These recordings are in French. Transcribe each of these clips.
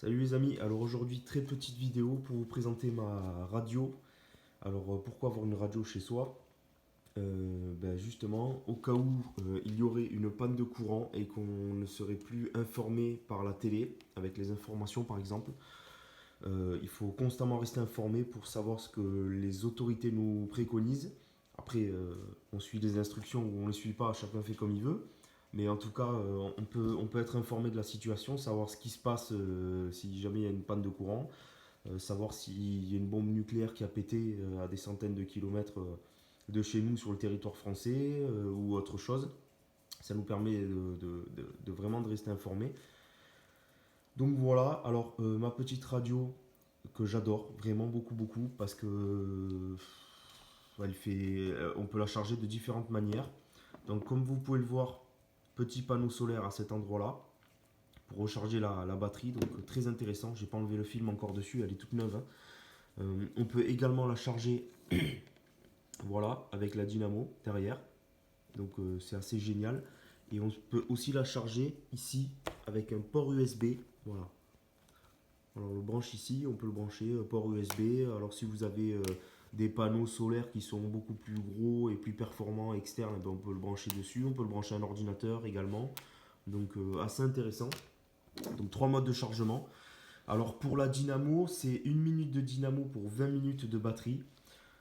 Salut les amis, alors aujourd'hui très petite vidéo pour vous présenter ma radio. Alors pourquoi avoir une radio chez soi? Justement au cas où il y aurait une panne de courant et qu'on ne serait plus informé par la télé avec les informations par exemple. Il faut constamment rester informé pour savoir ce que les autorités nous préconisent. Après on suit des instructions ou on ne les suit pas, chacun fait comme il veut. Mais en tout cas, on peut être informé de la situation, savoir ce qui se passe si jamais il y a une panne de courant, savoir s'il y a une bombe nucléaire qui a pété à des centaines de kilomètres de chez nous sur le territoire français ou autre chose. Ça nous permet de vraiment de rester informé. Donc voilà, alors ma petite radio que j'adore vraiment beaucoup beaucoup parce que on peut la charger de différentes manières. Donc comme vous pouvez le voir, petit panneau solaire à cet endroit-là pour recharger la batterie, donc très intéressant. J'ai pas enlevé le film encore dessus, elle est toute neuve, hein. On peut également la charger, voilà, avec la dynamo derrière, donc c'est assez génial. Et on peut aussi la charger ici avec un port USB, voilà. Alors on le branche ici, on peut le brancher port USB. Alors si vous avez des panneaux solaires qui sont beaucoup plus gros et plus performants externes, eh ben, on peut le brancher dessus. On peut le brancher à un ordinateur également. Donc assez intéressant. Donc trois modes de chargement. Alors pour la dynamo, c'est 1 minute de dynamo pour 20 minutes de batterie.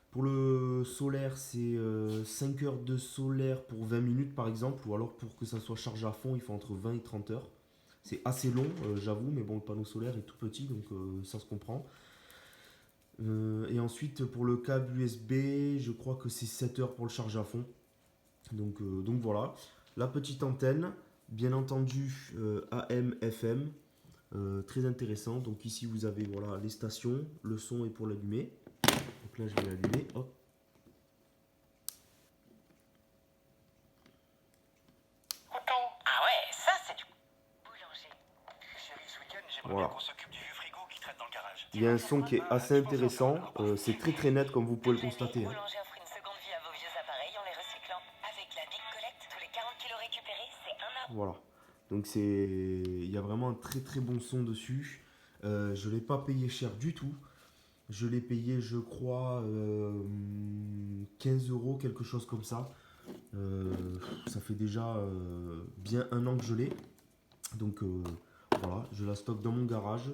Pour le solaire, c'est 5 heures de solaire pour 20 minutes par exemple. Ou alors pour que ça soit chargé à fond, il faut entre 20 et 30 heures. C'est assez long, j'avoue, mais bon, le panneau solaire est tout petit, donc ça se comprend. Et ensuite, pour le câble USB, je crois que c'est 7 heures pour le charger à fond. Donc voilà. La petite antenne, bien entendu, AM, FM, très intéressant. Donc ici, vous avez voilà, les stations, le son est pour l'allumer. Donc là, je vais l'allumer. Hop. Ah ouais, ça c'est du boulanger. Chérie, ce week-end, j'aimerais bien Voilà. qu'on s'occupe du vieux frigo qui traîne dans le garage. Il y a un son qui est assez intéressant. C'est très très net, comme vous pouvez le constater, hein. Boulanger offre une seconde vie à vos vieux appareils en les recyclant. Avec la Big Collect, tous les 40 kilos récupérés, c'est un. Voilà. Donc il y a vraiment un très très bon son dessus. Je ne l'ai pas payé cher du tout. Je l'ai payé, je crois, 15 euros, quelque chose comme ça. Euh, Ça fait déjà bien un an que je l'ai. Donc voilà, je la stocke dans mon garage,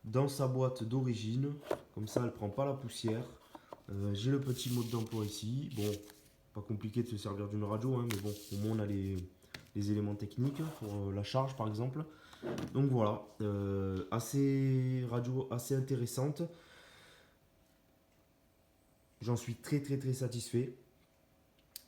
dans sa boîte d'origine. Comme ça, elle prend pas la poussière. J'ai le petit mode d'emploi ici. Bon, pas compliqué de se servir d'une radio, hein, mais bon, au moins on a les éléments techniques pour la charge par exemple. Donc voilà, assez radio assez intéressante. J'en suis très très très satisfait.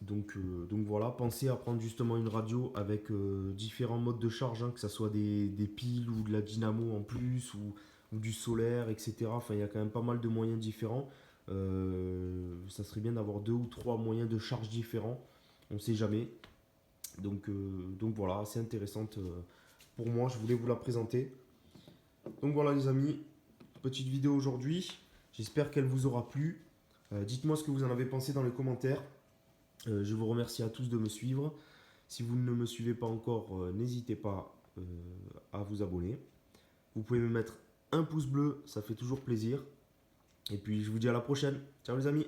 Donc voilà, pensez à prendre justement une radio avec différents modes de charge, hein, que ce soit des piles ou de la dynamo en plus ou du solaire, etc. Enfin, il y a quand même pas mal de moyens différents. Ça serait bien d'avoir deux ou trois moyens de charge différents. On ne sait jamais. Donc voilà, assez intéressante pour moi. Je voulais vous la présenter. Donc voilà les amis, petite vidéo aujourd'hui. J'espère qu'elle vous aura plu. Dites-moi ce que vous en avez pensé dans les commentaires. Je vous remercie à tous de me suivre. Si vous ne me suivez pas encore, n'hésitez pas à vous abonner. Vous pouvez me mettre un pouce bleu, ça fait toujours plaisir. Et puis je vous dis à la prochaine. Ciao les amis.